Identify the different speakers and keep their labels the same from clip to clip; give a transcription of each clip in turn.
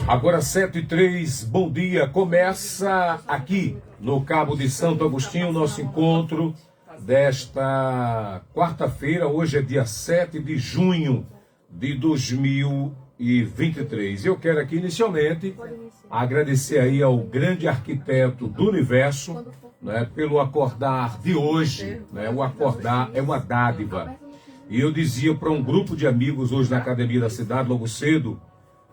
Speaker 1: Agora 7h03, bom dia. Começa aqui no Cabo de Santo Agostinho o nosso encontro desta quarta-feira. Hoje é dia 7 de junho de 2023. Eu quero aqui inicialmente agradecer aí ao grande arquiteto do universo, né, pelo acordar de hoje. Né? O acordar é uma dádiva. E eu dizia para um grupo de amigos hoje na academia da cidade, logo cedo,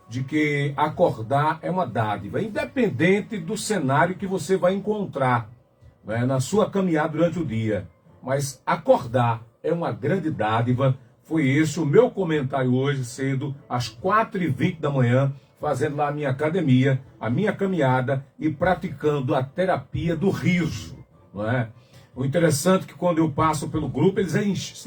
Speaker 1: de que acordar é uma dádiva, independente do cenário que você vai encontrar, né, na sua caminhada durante o dia. Mas acordar é uma grande dádiva. Foi esse o meu comentário hoje cedo, às 4h20 da manhã, fazendo lá a minha academia, a minha caminhada e praticando a terapia do riso. Não é? O interessante é que quando eu passo pelo grupo, eles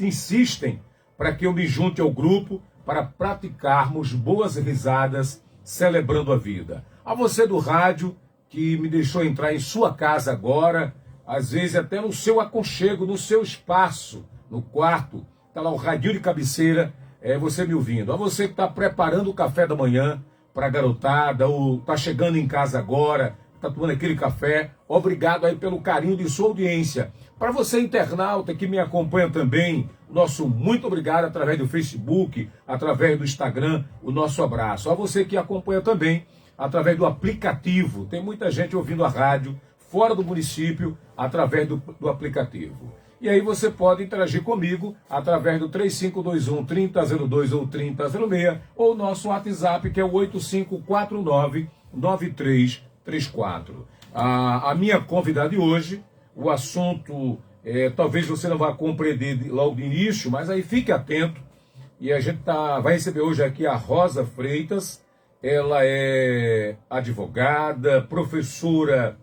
Speaker 1: insistem para que eu me junte ao grupo, para praticarmos boas risadas, celebrando a vida. A você do rádio, que me deixou entrar em sua casa agora, às vezes até no seu aconchego, no seu espaço, no quarto, está lá o radinho de cabeceira, você me ouvindo. A você que está preparando o café da manhã para a garotada, ou está chegando em casa agora, está tomando aquele café, obrigado aí pelo carinho de sua audiência. Para você internauta que me acompanha também, nosso muito obrigado através do Facebook, através do Instagram, o nosso abraço. A você que acompanha também através do aplicativo, tem muita gente ouvindo a rádio fora do município através do aplicativo. E aí você pode interagir comigo através do 3521-3002 ou 3006, ou o nosso WhatsApp, que é o 8549-9334. A minha convidada de hoje, o assunto, talvez você não vá compreender logo de início, mas aí fique atento. E a gente vai receber hoje aqui a Rosa Freitas. Ela é advogada, professora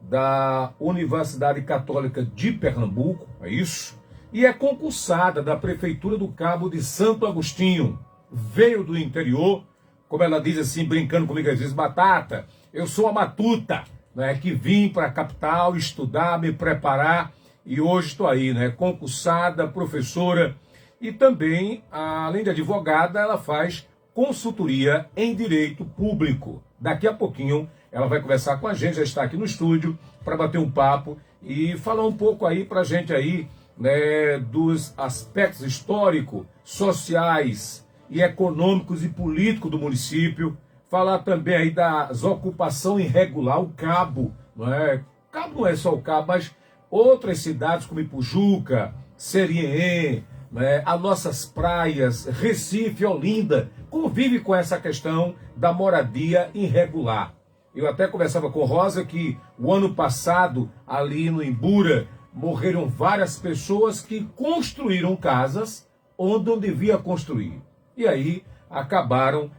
Speaker 1: da Universidade Católica de Pernambuco, é isso? E é concursada da Prefeitura do Cabo de Santo Agostinho. Veio do interior, como ela diz assim, brincando comigo às vezes, Batata, eu sou a matuta, né, que vim para a capital estudar, me preparar, e hoje estou aí, né, concursada, professora, e também, além de advogada, ela faz consultoria em direito público. Daqui a pouquinho ela vai conversar com a gente, já está aqui no estúdio, para bater um papo e falar um pouco aí para a gente aí, né, dos aspectos históricos, sociais e econômicos e políticos do município. Falar também aí das ocupação irregular, o Cabo, não é? Cabo não é só o Cabo, mas outras cidades como Ipujuca, Seriém, né, as nossas praias, Recife, Olinda, convive com essa questão da moradia irregular. Eu até conversava com Rosa que o ano passado, ali no Imbura, morreram várias pessoas que construíram casas onde não devia construir. E aí acabaram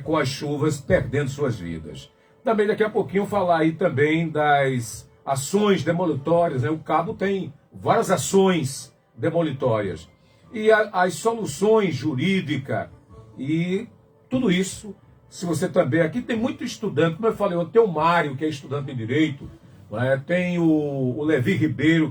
Speaker 1: com as chuvas perdendo suas vidas. Também daqui a pouquinho falar aí também das ações demolitórias, né? O Cabo tem várias ações demolitórias. E as soluções jurídicas e tudo isso. Se você também, aqui tem muito estudante, como eu falei, tem o Mário, que é estudante de Direito, né? Tem o Levi Ribeiro,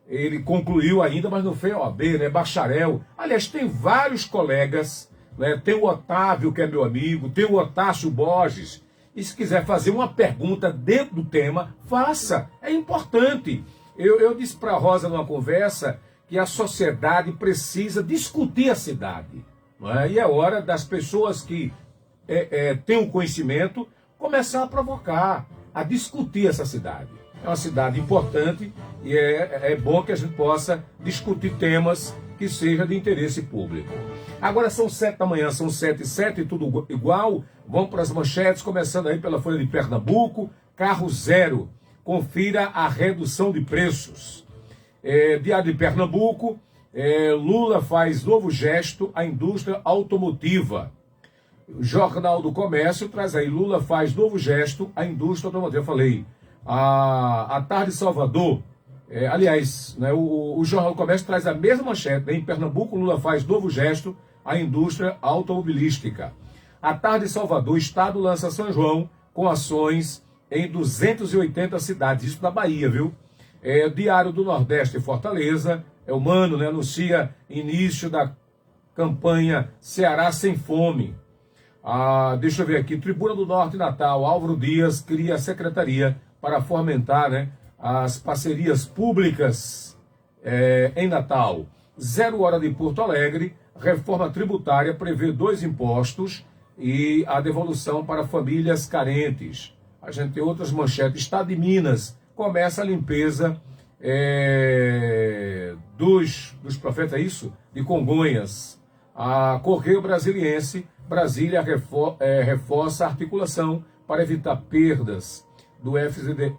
Speaker 1: ele concluiu ainda, mas não fez OAB, né? Bacharel. Aliás, tem vários colegas, né? Tem o Otávio, que é meu amigo, tem o Otácio Borges. E se quiser fazer uma pergunta dentro do tema, faça, é importante. Eu disse para a Rosa numa conversa que a sociedade precisa discutir a cidade. Não é? E é hora das pessoas que tem um conhecimento, começar a provocar, a discutir essa cidade. É uma cidade importante e é bom que a gente possa discutir temas que sejam de interesse público. Agora são 7 da manhã, são 7h07, tudo igual. Vamos para as manchetes, começando aí pela Folha de Pernambuco. Carro zero, confira a redução de preços. Diário de Pernambuco, Lula faz novo gesto à indústria automotiva. Jornal do Comércio traz aí, Lula faz novo gesto à indústria automotiva. Eu falei, a Tarde Salvador, aliás, né, o Jornal do Comércio traz a mesma manchete, né? Em Pernambuco, Lula faz novo gesto à indústria automobilística. A Tarde Salvador, Estado lança São João com ações em 280 cidades, isso na Bahia, viu? Diário do Nordeste, Fortaleza, o Mano, né, anuncia início da campanha Ceará Sem Fome. Deixa eu ver aqui, Tribuna do Norte Natal, Álvaro Dias cria a secretaria para fomentar, né, as parcerias públicas em Natal. 0 hora de Porto Alegre, reforma tributária prevê 2 impostos e a devolução para famílias carentes. A gente tem outras manchetes. Estado de Minas começa a limpeza dos profetas, é isso? De Congonhas. A Correio Brasiliense, Brasília reforça a articulação para evitar perdas do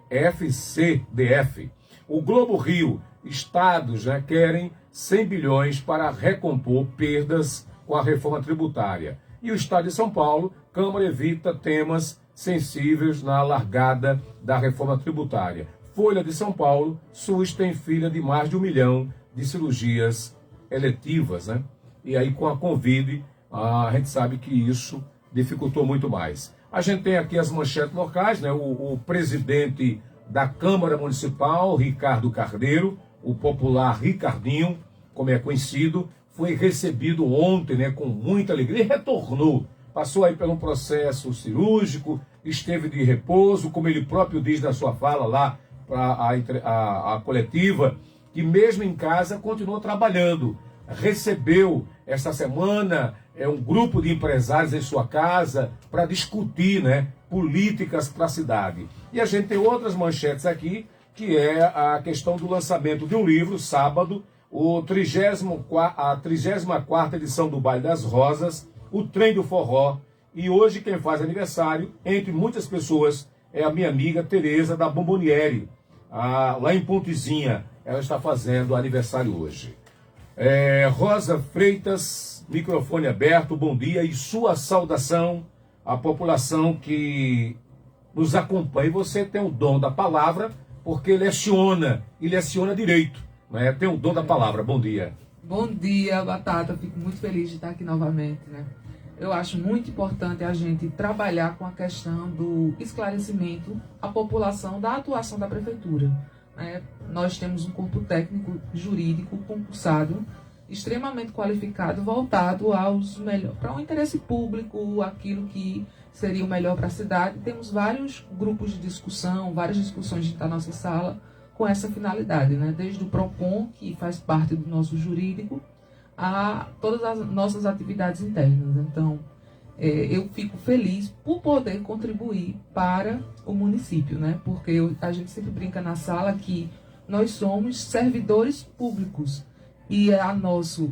Speaker 1: FCDF. O Globo Rio, estados, né, querem 100 bilhões para recompor perdas com a reforma tributária. E o Estado de São Paulo, Câmara evita temas sensíveis na largada da reforma tributária. Folha de São Paulo, SUS tem fila de mais de 1 milhão de cirurgias eletivas, né? E aí com a Covid, a gente sabe que isso dificultou muito mais. A gente tem aqui as manchetes locais, né? O presidente da Câmara Municipal, Ricardo Carneiro, o popular Ricardinho, como é conhecido, foi recebido ontem, né, com muita alegria e retornou. Passou aí por um processo cirúrgico, esteve de repouso, como ele próprio diz na sua fala lá para a coletiva, que mesmo em casa continuou trabalhando. Recebeu esta semana um grupo de empresários em sua casa para discutir, né, políticas para a cidade. E a gente tem outras manchetes aqui, que é a questão do lançamento de um livro, sábado, a 34ª edição do Baile das Rosas, o Trem do Forró. E hoje quem faz aniversário, entre muitas pessoas, é a minha amiga Tereza da Bomboniere, lá em Pontezinha. Ela está fazendo aniversário hoje. Rosa Freitas, microfone aberto, bom dia e sua saudação à população que nos acompanha. Você tem o dom da palavra, porque leciona direito, né? Tem o dom da palavra. Bom dia.
Speaker 2: Bom dia, Batata. Fico muito feliz de estar aqui novamente, né? Eu acho muito importante a gente trabalhar com a questão do esclarecimento à população da atuação da prefeitura, né? Nós temos um corpo técnico jurídico concursado, extremamente qualificado, voltado para o interesse público, aquilo que seria o melhor para a cidade. Temos vários grupos de discussão, várias discussões na nossa sala com essa finalidade, né? Desde o PROCON, que faz parte do nosso jurídico, a todas as nossas atividades internas. Então, eu fico feliz por poder contribuir para o município, né? Porque a gente sempre brinca na sala que nós somos servidores públicos e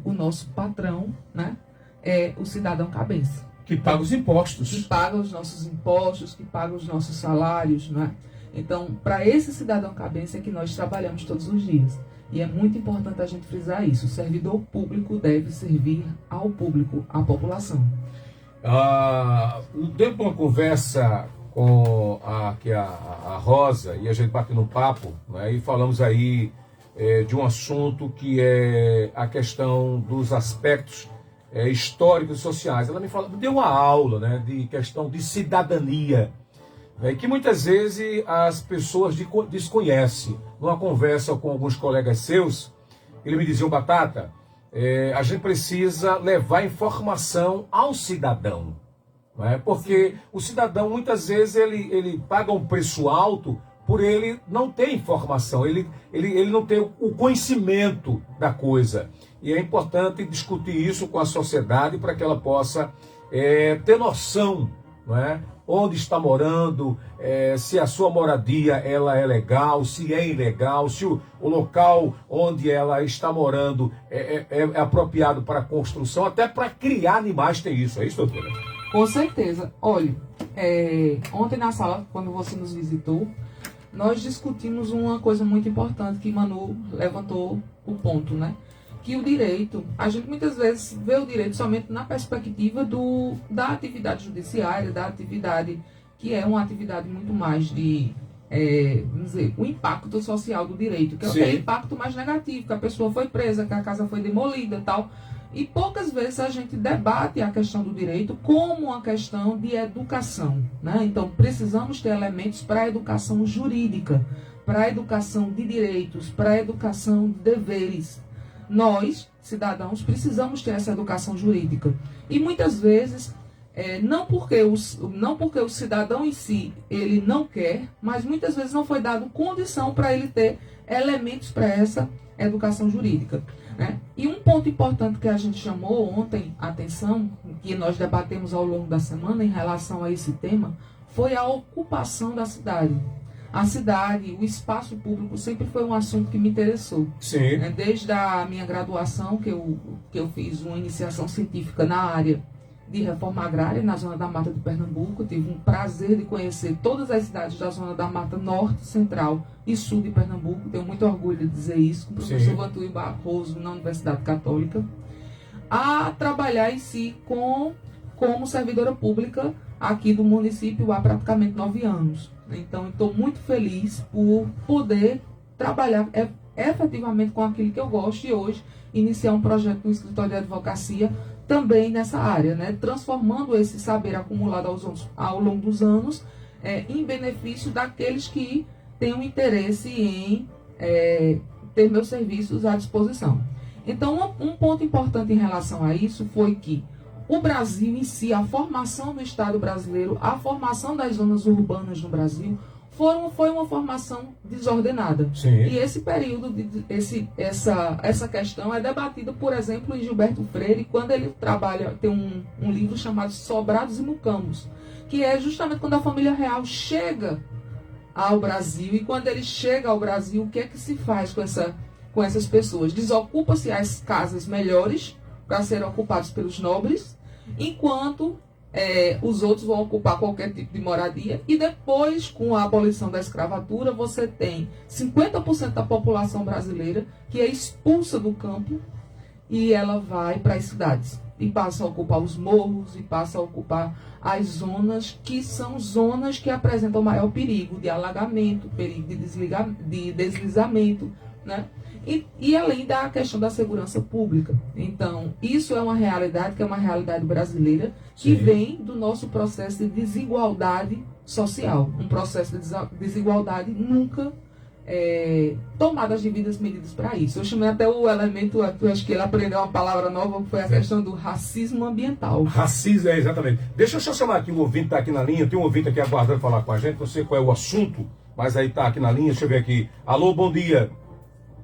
Speaker 2: o nosso patrão, né, é o cidadão cabeça.
Speaker 1: Que paga os impostos.
Speaker 2: Que paga os nossos impostos, que paga os nossos salários, né? Então, para esse cidadão cabeça é que nós trabalhamos todos os dias. E é muito importante a gente frisar isso. O servidor público deve servir ao público, à população.
Speaker 1: Deu uma conversa com a Rosa e a gente bateu no papo, né, e falamos aí de um assunto que é a questão dos aspectos históricos e sociais. Ela me deu uma aula, né, de questão de cidadania, que muitas vezes as pessoas desconhecem. Numa conversa com alguns colegas seus, ele me dizia, Batata, a gente precisa levar informação ao cidadão, não é? Porque o cidadão muitas vezes ele paga um preço alto por ele não ter informação, ele não ter o conhecimento da coisa. E é importante discutir isso com a sociedade para que ela possa ter noção, não é? Onde está morando, se a sua moradia ela é legal, se é ilegal, se o local onde ela está morando é apropriado para construção, até para criar animais tem isso, é isso, doutora?
Speaker 2: Com certeza. Olha, ontem na sala, quando você nos visitou, nós discutimos uma coisa muito importante que Manu levantou o ponto, né? Que o direito, a gente muitas vezes vê o direito somente na perspectiva da atividade judiciária, da atividade que é uma atividade muito mais de, vamos dizer, o impacto social do direito, que é o impacto mais negativo, que a pessoa foi presa, que a casa foi demolida e tal. E poucas vezes a gente debate a questão do direito como uma questão de educação, né? Então, precisamos ter elementos para a educação jurídica, para a educação de direitos, para a educação de deveres. Nós, cidadãos, precisamos ter essa educação jurídica. E muitas vezes não porque o cidadão em si ele não quer, mas muitas vezes não foi dado condição para ele ter elementos para essa educação jurídica, né? E um ponto importante que a gente chamou ontem a atenção, que nós debatemos ao longo da semana em relação a esse tema, foi a ocupação da cidade. A cidade, o espaço público sempre foi um assunto que me interessou.
Speaker 1: Sim.
Speaker 2: Desde a minha graduação, que eu fiz uma iniciação científica na área de reforma agrária, na zona da Mata de Pernambuco. Tive um prazer de conhecer todas as cidades da zona da Mata Norte, Central e Sul de Pernambuco. Tenho muito orgulho de dizer isso, com o professor Vantuí Barroso, na Universidade Católica. A trabalhar em si como servidora pública aqui do município há praticamente 9 anos. Então, estou muito feliz por poder trabalhar efetivamente com aquilo que eu gosto e hoje iniciar um projeto no escritório de advocacia também nessa área, né? Transformando esse saber acumulado ao longo dos anos em benefício daqueles que têm um interesse em ter meus serviços à disposição. Então, um ponto importante em relação a isso foi que o Brasil em si, a formação do Estado brasileiro, a formação das zonas urbanas no Brasil, foi uma formação desordenada.
Speaker 1: Sim.
Speaker 2: E esse período, essa questão é debatida, por exemplo, em Gilberto Freire, quando ele tem um livro chamado Sobrados e Mucambos, que é justamente quando a família real chega ao Brasil. E quando ele chega ao Brasil, o que é que se faz com essas pessoas? Desocupa-se as casas melhores para serem ocupadas pelos nobres, enquanto os outros vão ocupar qualquer tipo de moradia. E depois, com a abolição da escravatura, você tem 50% da população brasileira que é expulsa do campo e ela vai para as cidades. E passa a ocupar os morros, e passa a ocupar as zonas que são zonas que apresentam maior perigo de alagamento, perigo de deslizamento, né? E além da questão da segurança pública. Então, isso é uma realidade que é uma realidade brasileira, que
Speaker 1: Sim.
Speaker 2: vem do nosso processo de desigualdade social. Um processo de desigualdade nunca tomado as devidas medidas para isso. Eu chamei até o elemento, eu acho que ele aprendeu uma palavra nova, que foi a questão do racismo ambiental.
Speaker 1: Racismo, exatamente. Deixa eu só chamar aqui um ouvinte que está aqui na linha. Tem um ouvinte aqui aguardando falar com a gente. Não sei qual é o assunto, mas aí está aqui na linha. Deixa eu ver aqui. Alô, bom dia.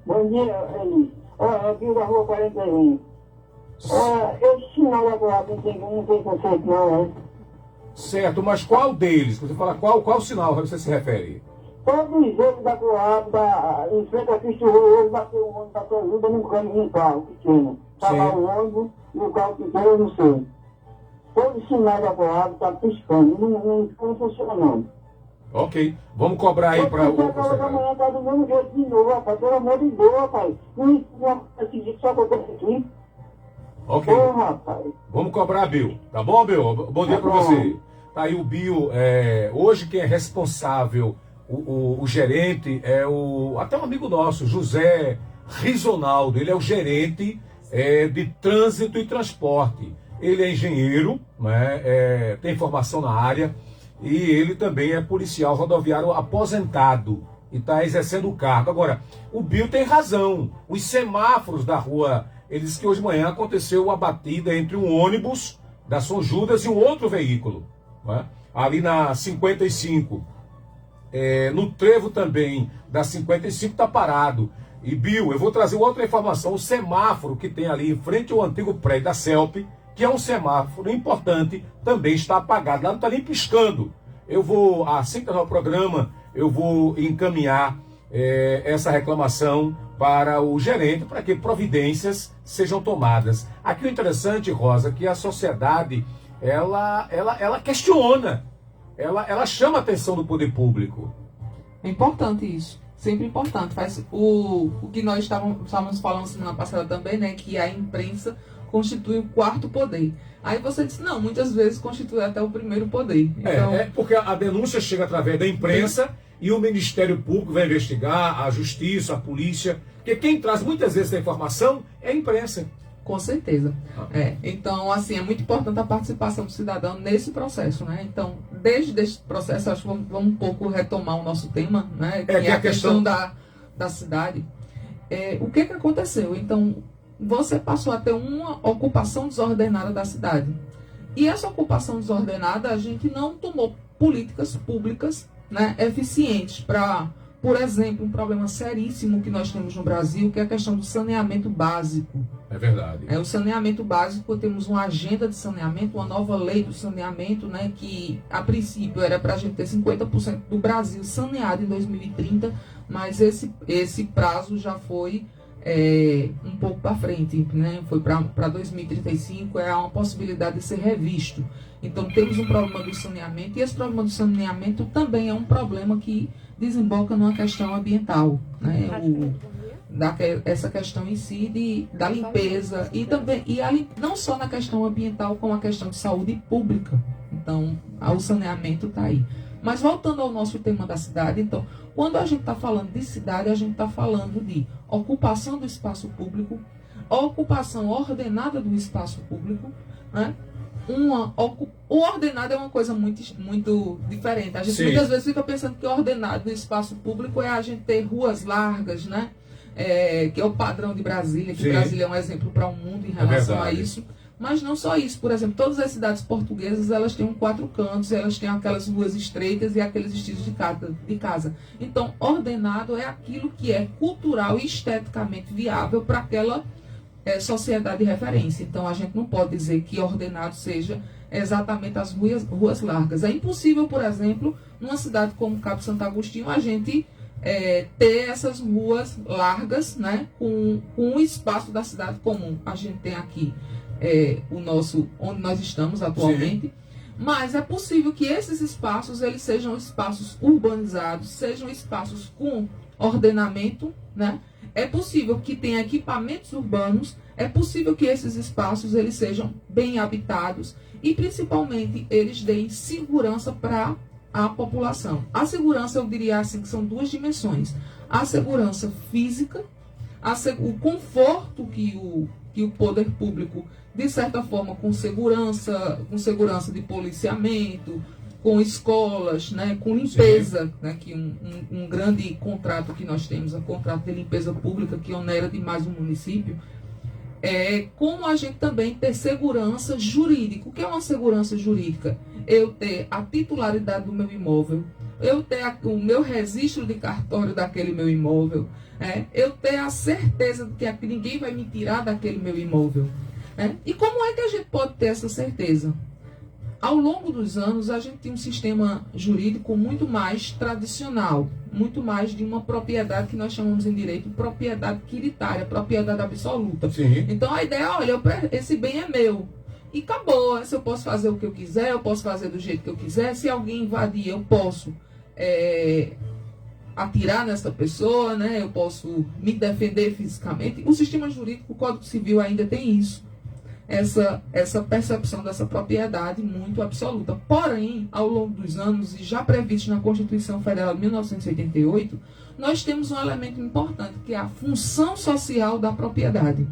Speaker 3: Bom dia, Elis. Aqui da rua 41. Esse sinal agora não tem conceito não, né?
Speaker 1: Certo, mas qual deles? Você fala qual sinal você se refere?
Speaker 3: Todo o jogo da Coab, em frente a Cristo Rei, bateu um ônibus da Coab num caminho, um carro pequeno. Tá lá o ônibus e o carro pequeno, eu não sei. Todo o sinal da Coab está piscando, não funciona não.
Speaker 1: Ok, vamos cobrar aí para o
Speaker 3: da manhã tá do mesmo jeito de novo, rapaz. Pelo amor de Deus, rapaz. Não acontece só acontece aqui.
Speaker 1: Ok,
Speaker 3: Ô, rapaz.
Speaker 1: vamos cobrar, Bill. Tá bom, Bill? Bom dia para você. Tá aí o Bill. Hoje quem é responsável, o gerente, até um amigo nosso, José Risonaldo. Ele é o gerente de trânsito e transporte. Ele é engenheiro, né, tem formação na área. E ele também é policial rodoviário aposentado e está exercendo o cargo. Agora, o Bill tem razão. Os semáforos da rua, ele disse que hoje de manhã aconteceu a batida entre um ônibus da São Judas e um outro veículo, né? Ali na 55. No trevo também da 55 está parado. E Bill, eu vou trazer outra informação. O semáforo que tem ali em frente ao antigo prédio da CELP, que é um semáforo importante, também está apagado. Lá não está nem piscando. Eu vou, assim que terminar o programa, eu vou encaminhar essa reclamação para o gerente, para que providências sejam tomadas. Aqui o interessante, Rosa, que a sociedade, ela questiona, ela chama a atenção do poder público.
Speaker 2: É importante isso. Sempre importante. Faz o que nós estávamos falando semana passada também, né? Que a imprensa constitui o quarto poder. Aí você disse, não, muitas vezes constitui até o primeiro poder. Então,
Speaker 1: porque a denúncia chega através da imprensa e o Ministério Público vai investigar, a Justiça, a Polícia, porque quem traz muitas vezes a informação é a imprensa.
Speaker 2: Com certeza. Então, assim, é muito importante a participação do cidadão nesse processo, né? Então, desde esse processo, acho que vamos um pouco retomar o nosso tema, né? Que é a questão da cidade. O que aconteceu? Então, você passou a ter uma ocupação desordenada da cidade. E essa ocupação desordenada, a gente não tomou políticas públicas, né, eficientes para, por exemplo, um problema seríssimo que nós temos no Brasil, que é a questão do saneamento básico.
Speaker 1: É verdade.
Speaker 2: O saneamento básico, temos uma agenda de saneamento, uma nova lei do saneamento, né, que a princípio era para a gente ter 50% do Brasil saneado em 2030, mas esse prazo já foi um pouco para frente, né? Foi para 2035, é uma possibilidade de ser revisto. Então temos um problema do saneamento, e esse problema do saneamento também é um problema que desemboca numa questão ambiental, né? Essa questão em si da limpeza, e também não só na questão ambiental, como a questão de saúde pública. Então o saneamento está aí. Mas voltando ao nosso tema da cidade, então, quando a gente está falando de cidade, a gente está falando de ocupação do espaço público, ocupação ordenada do espaço público, né? O ordenado é uma coisa muito diferente. A gente muitas vezes fica pensando que o ordenado do espaço público é a gente ter ruas largas, né? Que é o padrão de Brasília, que Brasília é um exemplo para o mundo em relação a isso. Mas não só isso, por exemplo, todas as cidades portuguesas, elas têm 4 cantos, elas têm aquelas ruas estreitas e aqueles estilos de casa. Então, ordenado é aquilo que é cultural e esteticamente viável para aquela sociedade de referência. Então, a gente não pode dizer que ordenado seja exatamente as ruas largas. É impossível, por exemplo, numa cidade como Cabo Santo Agostinho, a gente ter essas ruas largas, né, com o espaço da cidade comum. A gente tem aqui onde nós estamos atualmente, mas é possível que esses espaços eles sejam espaços urbanizados, sejam espaços com ordenamento, né? É possível que tenha equipamentos urbanos, é possível que esses espaços eles sejam bem habitados e principalmente eles deem segurança para a população. A segurança, eu diria assim, que são 2 dimensões: a segurança física, o conforto que o poder público, de certa forma, com segurança de policiamento, com escolas, né, com limpeza, né, que um grande contrato que nós temos, o contrato de limpeza pública, que onera demais o município, como a gente também ter segurança jurídica. O que é uma segurança jurídica? Eu ter a titularidade do meu imóvel, eu ter o meu registro de cartório daquele meu imóvel, eu ter a certeza de que ninguém vai me tirar daquele meu imóvel. E como é que a gente pode ter essa certeza? Ao longo dos anos, a gente tem um sistema jurídico muito mais tradicional, muito mais de uma propriedade que nós chamamos em direito de propriedade quiritária, propriedade absoluta.
Speaker 1: Sim.
Speaker 2: Então a ideia é, olha, esse bem é meu. E acabou, se eu posso fazer o que eu quiser, eu posso fazer do jeito que eu quiser. Se alguém invadir, eu posso atirar nessa pessoa, né? Eu posso me defender fisicamente. O sistema jurídico, o Código Civil ainda tem isso. Essa percepção dessa propriedade muito absoluta. Porém, ao longo dos anos, e já previsto na Constituição Federal de 1988, nós temos um elemento importante, que é a função social da propriedade.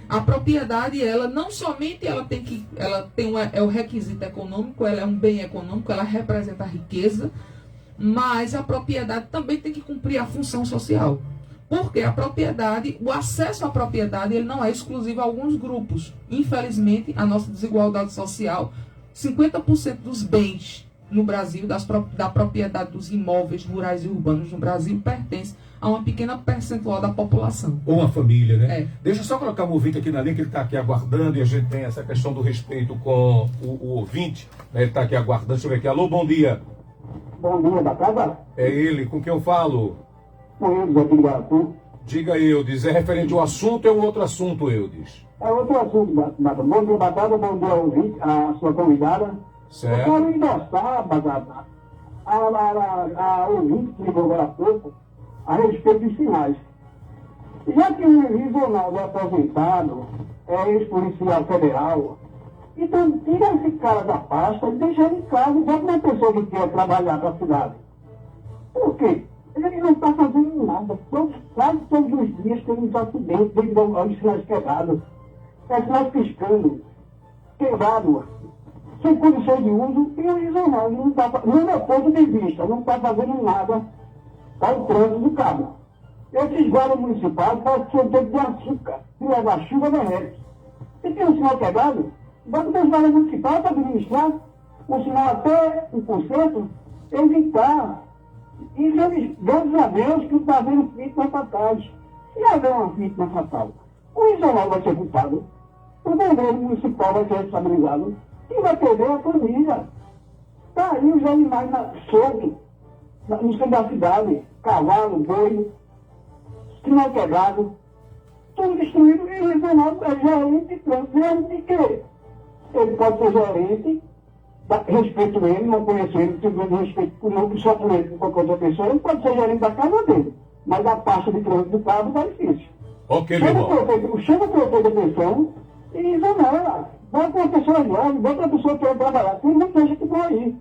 Speaker 2: A propriedade, ela não somente ela tem o requisito econômico, ela é um bem econômico, ela representa a riqueza, mas a propriedade também tem que cumprir a função social. Porque a propriedade, o acesso à propriedade, ele não é exclusivo a alguns grupos. Infelizmente, a nossa desigualdade social, 50% dos bens no Brasil, da propriedade dos imóveis rurais e urbanos no Brasil, pertence a uma pequena percentual da população.
Speaker 1: Ou uma família, né? Deixa eu só colocar o ouvinte aqui na linha, que ele está aqui aguardando, e a gente tem essa questão do respeito com o ouvinte, né? Ele está aqui aguardando. Deixa eu ver aqui. Alô, bom dia.
Speaker 3: Bom dia, da casa?
Speaker 1: É ele, com quem eu falo?
Speaker 3: Com Eudes aqui de Guaratu.
Speaker 1: Diga, Eudes, é referente ao assunto ou é um outro assunto, Eudes?
Speaker 3: É outro assunto, Batata. Bom dia, Batata, bom dia, ouvinte, a sua convidada.
Speaker 1: Certo.
Speaker 3: Eu quero endossar, Batata, a ouvinte que ligou agora há pouco, a respeito dos sinais. Já que o Ronaldo é aposentado, é ex-policial federal, então tira esse cara da pasta e deixa ele em casa, já que uma pessoa que quer trabalhar para a cidade. Por quê? Ele não está fazendo nada. Quase todos os dias tem uns acidentes devido aos sinais quebrados. Sinais piscando, quebrado, sem condições de uso, e o Ronaldo não está, no meu ponto de vista, não está fazendo nada para o trânsito do cabo. Esses guardas municipais parecem que são todos de açúcar, que leva a chuva derrete. Se tem um sinal quebrado, Banco da Escola Municipal para administrar, o sinal até 1%, evitar. E graças a Deus que está havendo vítima fatais. Se haver uma vítima fatal, o isolado vai ser culpado, o bombeiro municipal vai ser responsabilizado e vai perder a família. Está aí os animais soltos, no centro da cidade, cavalo, boi, sinal quebrado, tudo destruído, e o Isolado é gerente de trânsito. Gerente de quê? Ele pode ser gerente, respeito ele, não conheço ele, tenho grande respeito por ele, só por ele, por qualquer outra pessoa, ele pode ser gerente da casa dele, mas a pasta de trânsito do cabo está difícil.
Speaker 1: Ok, meu irmão.
Speaker 3: Chama o prefeito da atenção e exonera. Bota uma pessoa jovem, bota uma pessoa para trabalhar, tem muita gente por aí.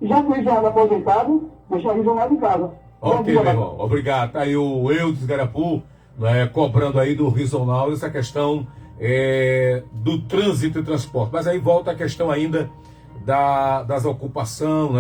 Speaker 3: Já que o isolado aposentado, deixa ele isolado em casa.
Speaker 1: Ok, meu irmão, obrigado. Tá aí o Eudes Garapu, cobrando aí do Risonal essa questão do trânsito e transporte. Mas aí volta a questão ainda das ocupações,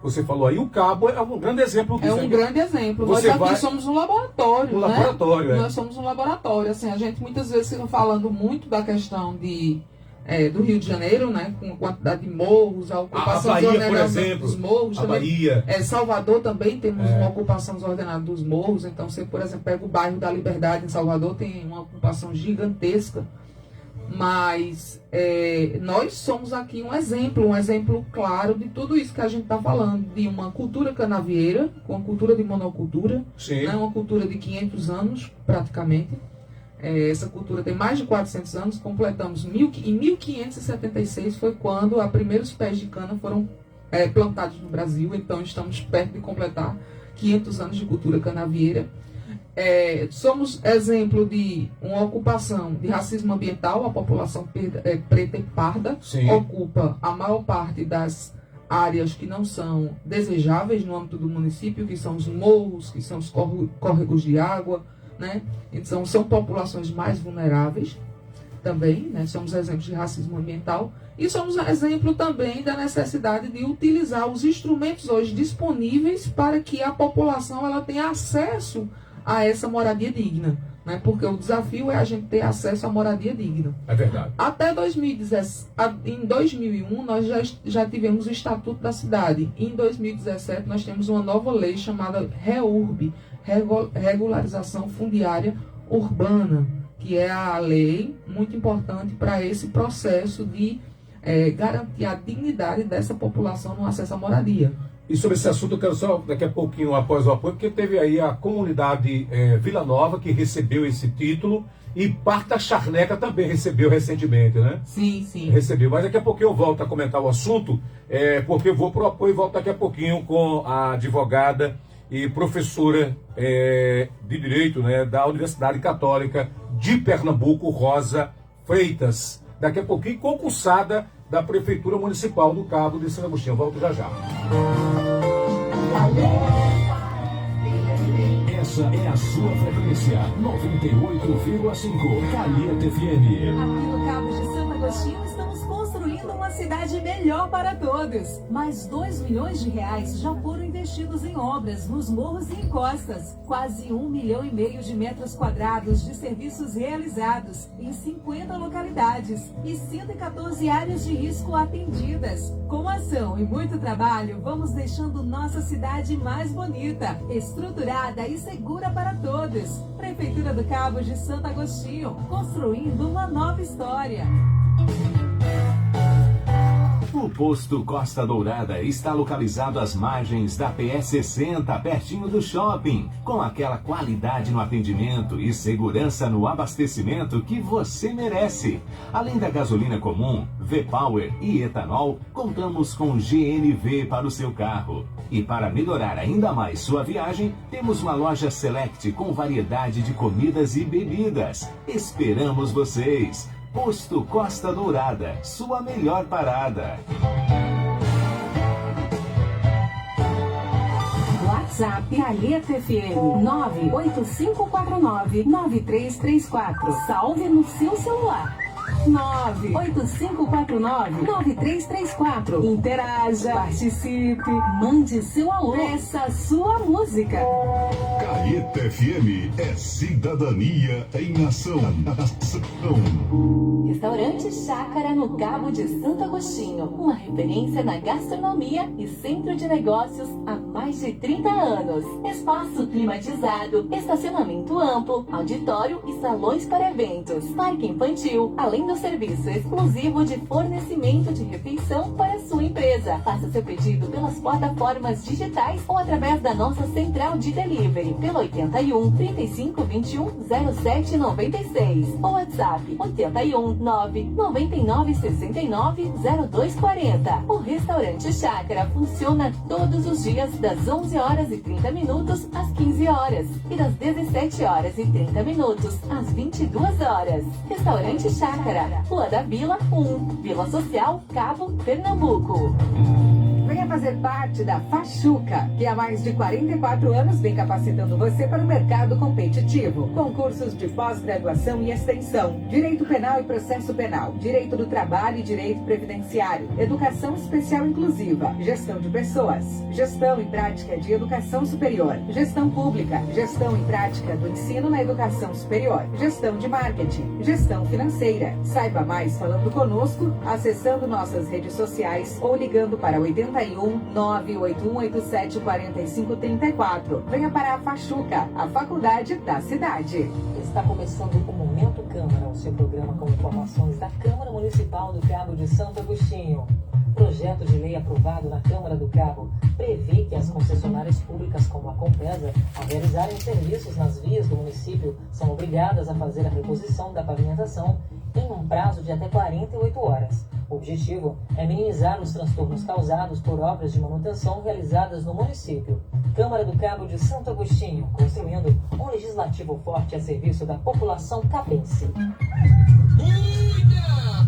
Speaker 1: você falou aí, o Cabo é um grande exemplo disso.
Speaker 2: É um grande exemplo. Nós aqui somos um laboratório,
Speaker 1: um laboratório,
Speaker 2: Nós somos um laboratório. Assim, a gente muitas vezes fica falando muito da questão do Rio de Janeiro, né, com a quantidade de morros, a ocupação
Speaker 1: Bahia, por exemplo,
Speaker 2: dos morros.
Speaker 1: A
Speaker 2: também,
Speaker 1: Bahia.
Speaker 2: Salvador também temos uma ocupação desordenada dos morros. Então, você, por exemplo, pega o bairro da Liberdade em Salvador, tem uma ocupação gigantesca. Mas nós somos aqui um exemplo claro de tudo isso que a gente está falando, de uma cultura canavieira, com uma cultura de monocultura, né, uma cultura de 500 anos, praticamente. Essa cultura tem mais de 400 anos, completamos em 1576 foi quando os primeiros pés de cana foram plantados no Brasil, então estamos perto de completar 500 anos de cultura canavieira. Somos exemplo de uma ocupação de racismo ambiental. A população preta e parda ocupa a maior parte das áreas que não são desejáveis no âmbito do município, que são os morros, que são os córregos de água, né? Então são populações mais vulneráveis também, né? Somos exemplos de racismo ambiental e somos exemplo também da necessidade de utilizar os instrumentos hoje disponíveis para que a população ela tenha acesso a essa moradia digna, né? Porque o desafio é a gente ter acesso à moradia digna.
Speaker 1: É verdade.
Speaker 2: Até 2001, nós já tivemos o Estatuto da Cidade. Em 2017, nós temos uma nova lei chamada REURB, Regularização Fundiária Urbana, que é a lei muito importante para esse processo de garantir a dignidade dessa população no acesso à moradia.
Speaker 1: E sobre esse assunto eu quero só daqui a pouquinho após o apoio, porque teve aí a comunidade Vila Nova que recebeu esse título e parte da Charneca também recebeu recentemente, né?
Speaker 2: Sim, sim.
Speaker 1: Recebeu, mas daqui a pouquinho eu volto a comentar o assunto, porque eu vou para o apoio e volto daqui a pouquinho com a advogada e professora de Direito, né, da Universidade Católica de Pernambuco, Rosa Freitas. Daqui a pouquinho concursada da Prefeitura Municipal do Cabo de Santo Agostinho. Volto já já.
Speaker 4: Essa é a sua frequência, 98,5, Calheta FM.
Speaker 5: Aqui no Cabo de Santo Agostinho estamos construindo uma cidade melhor para todos. Mais 2 milhões de reais já foram investidos em obras nos morros e encostas. Quase 1,5 milhão de metros quadrados de serviços realizados em 50 localidades e 114 áreas de risco atendidas. Com ação e muito trabalho, vamos deixando nossa cidade mais bonita, estruturada e segura para todos. Prefeitura do Cabo de Santo Agostinho, construindo uma nova história.
Speaker 4: O posto Costa Dourada está localizado às margens da PS 60, pertinho do shopping, com aquela qualidade no atendimento e segurança no abastecimento que você merece. Além da gasolina comum, V-Power e etanol, contamos com GNV para o seu carro. E para melhorar ainda mais sua viagem, temos uma loja Select com variedade de comidas e bebidas. Esperamos vocês! Posto Costa Dourada, sua melhor parada.
Speaker 5: WhatsApp Calheta FM 98549-9334. Salve no seu celular. 98549-9334. Interaja, participe, mande seu alô, peça sua música.
Speaker 6: Calheta FM é cidadania em ação.
Speaker 5: Restaurante Chácara no Cabo de Santo Agostinho, uma referência na gastronomia e centro de negócios há mais de 30 anos. Espaço climatizado, estacionamento amplo, auditório e salões para eventos, parque infantil, além do serviço exclusivo de fornecimento de refeição para sua empresa. Faça seu pedido pelas plataformas digitais ou através da nossa central de delivery pelo 81 35 21 07 96 ou WhatsApp 81 9 99 69 02 40. O restaurante Chácara funciona todos os dias das 11 horas e 30 minutos às 15 horas e das 17 horas e 30 minutos às 22 horas. Restaurante Chácara, Rua da Vila 1, Vila Social, Cabo, Pernambuco.
Speaker 7: Venha fazer parte da Fachuca, que há mais de 44 anos vem capacitando você para o mercado competitivo. Concursos de pós-graduação e extensão, direito penal e processo penal, direito do trabalho e direito previdenciário, educação especial inclusiva, gestão de pessoas, gestão e prática de educação superior, gestão pública, gestão e prática do ensino na educação superior, gestão de marketing, gestão financeira. Saiba mais falando conosco, acessando nossas redes sociais ou ligando para 81 98187 4534. Venha para a Fachuca, a faculdade da cidade.
Speaker 8: Está começando o Momento Câmara, o seu programa com informações da Câmara Municipal do Cabo de Santo Agostinho. Projeto de lei aprovado na Câmara do Cabo prevê que as concessionárias públicas como a Compesa, ao realizarem serviços nas vias do município, são obrigadas a fazer a reposição da pavimentação em um prazo de até 48 horas. O objetivo é minimizar os transtornos causados por obras de manutenção realizadas no município. Câmara do Cabo de Santo Agostinho, construindo um legislativo forte a serviço da população cabense.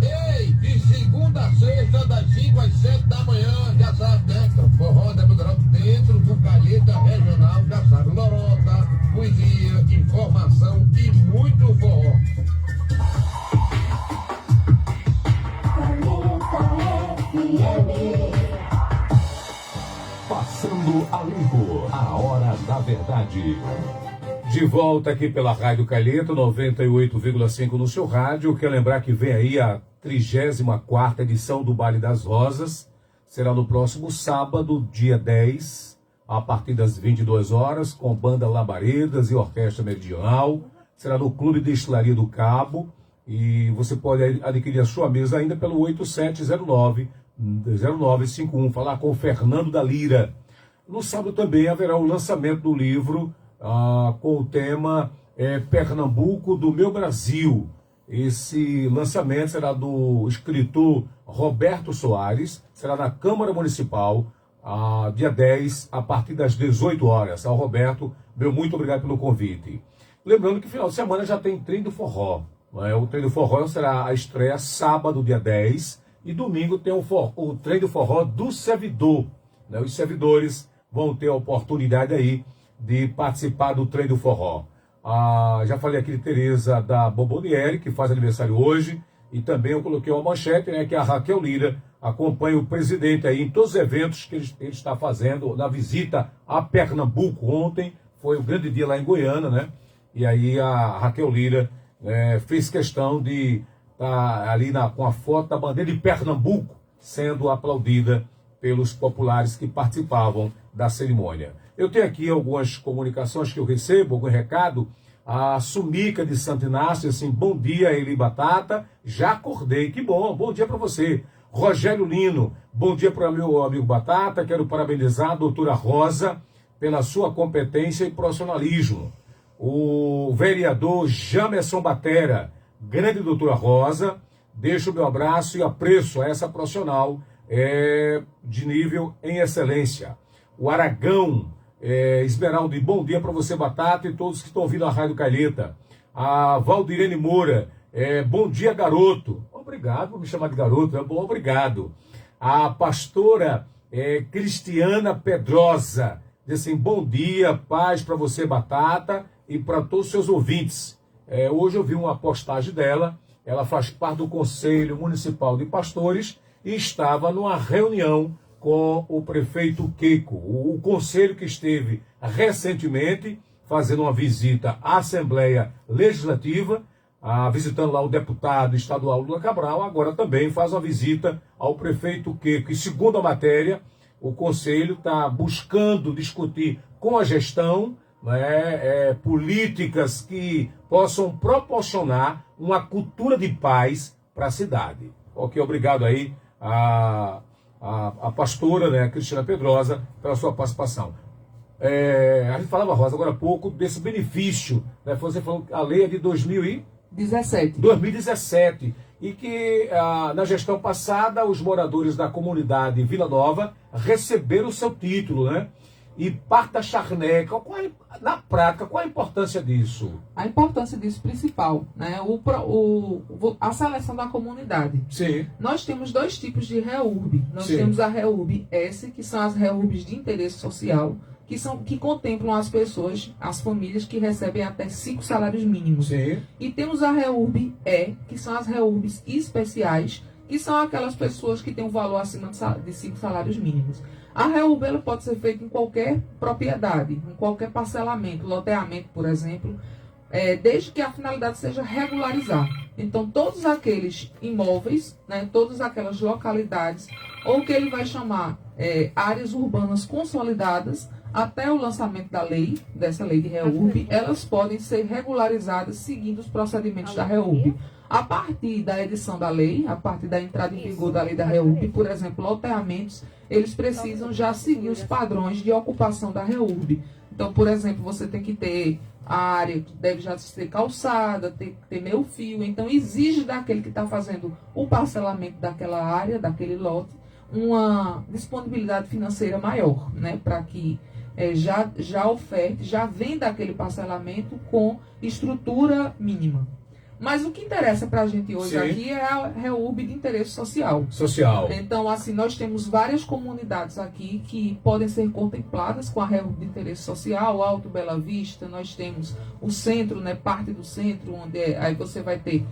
Speaker 9: Ei, de segunda a sexta, das 5 às 7 da manhã, já sabe, né? Forró da Belgrão dentro do Calheta Regional, já sabe. Lorota, poesia, informação e muito forró.
Speaker 4: Passando a limpo, a hora da verdade.
Speaker 1: De volta aqui pela Rádio Calheta, 98,5 no seu rádio. Quero lembrar que vem aí a 34ª edição do Baile das Rosas. Será no próximo sábado, dia 10, a partir das 22 horas, com banda Labaredas e orquestra meridional. Será no Clube de Destilaria do Cabo. E você pode adquirir a sua mesa ainda pelo 8709-0951. Falar com o Fernando da Lira. No sábado também haverá o lançamento do livro com o tema Pernambuco do Meu Brasil. Esse lançamento será do escritor Roberto Soares, será na Câmara Municipal, dia 10, a partir das 18 horas. Ao Roberto, meu muito obrigado pelo convite. Lembrando que final de semana já tem Trem do Forró. O Trem do Forró será a estreia sábado, dia 10, e domingo tem o Trem do Forró do Servidor. Os servidores vão ter a oportunidade aí de participar do Trem do Forró. Já falei aqui de Tereza da Bomboniere, que faz aniversário hoje, e também eu coloquei uma manchete, que a Raquel Lira acompanha o presidente aí em todos os eventos que ele está fazendo na visita a Pernambuco. Ontem foi o grande dia lá em Goiânia, né? E aí a Raquel Lira fez questão de estar ali com a foto da bandeira de Pernambuco sendo aplaudida pelos populares que participavam da cerimônia. Eu tenho aqui algumas comunicações que eu recebo, algum recado. A Sumica de Santo Inácio, assim, bom dia, Eli Batata, já acordei, que bom dia para você. Rogério Lino, bom dia para o meu amigo Batata, quero parabenizar a doutora Rosa pela sua competência e profissionalismo. O vereador Jamerson Batera, grande doutora Rosa, deixo o meu abraço e apreço a essa profissional de nível em excelência. O Aragão, Esmeralda, bom dia para você, Batata, e todos que estão ouvindo a Rádio Calheta. A Valdirene Moura, bom dia, garoto. Obrigado por me chamar de garoto, bom, obrigado. A pastora Cristiana Pedrosa, diz assim, bom dia, paz para você, Batata, e para todos os seus ouvintes. Hoje eu vi uma postagem dela, ela faz parte do Conselho Municipal de Pastores e estava numa reunião com o prefeito Keiko. O conselho que esteve recentemente fazendo uma visita à Assembleia Legislativa, visitando lá o deputado estadual Lula Cabral, agora também faz uma visita ao prefeito que segundo a matéria, o Conselho está buscando discutir com a gestão, né, políticas que possam proporcionar uma cultura de paz para a cidade. Ok, obrigado aí a pastora, né, Cristina Pedrosa, pela sua participação. A gente falava, Rosa, agora há pouco, desse benefício, né, você falou que a lei é de 2017, e que na gestão passada os moradores da comunidade Vila Nova receberam o seu título, né? E parte da charneca, na prática, qual a importância disso?
Speaker 2: A importância disso principal, né? A seleção da comunidade.
Speaker 1: Sim.
Speaker 2: Nós temos dois tipos de REURB. Nós temos a REURB S, que são as REURBs de interesse social, que contemplam as pessoas, as famílias que recebem até 5 salários mínimos.
Speaker 1: Sim.
Speaker 2: E temos a REURB E, que são as REURBs especiais, que são aquelas pessoas que têm um valor acima de 5 salários mínimos. A REURB ela pode ser feita em qualquer propriedade, em qualquer parcelamento, loteamento, por exemplo, desde que a finalidade seja regularizar. Então, todos aqueles imóveis, né, todas aquelas localidades, ou que ele vai chamar áreas urbanas consolidadas, até o lançamento da lei, dessa lei de REURB, elas podem ser regularizadas seguindo os procedimentos da REURB. A partir da edição da lei, a partir da entrada em vigor da lei da REURB, por exemplo, loteamentos, eles precisam já seguir os padrões de ocupação da REURB. Então, por exemplo, você tem que ter a área que deve já ser calçada, tem que ter meio fio. Então, exige daquele que está fazendo o parcelamento daquela área, daquele lote, uma disponibilidade financeira maior, né, para que já oferte, já venda aquele parcelamento com estrutura mínima. Mas o que interessa para a gente hoje aqui é a REURB de interesse social. Então, assim, nós temos várias comunidades aqui que podem ser contempladas com a REURB de interesse social. Alto Bela Vista, nós temos o centro, né, parte do centro, onde aí você vai ter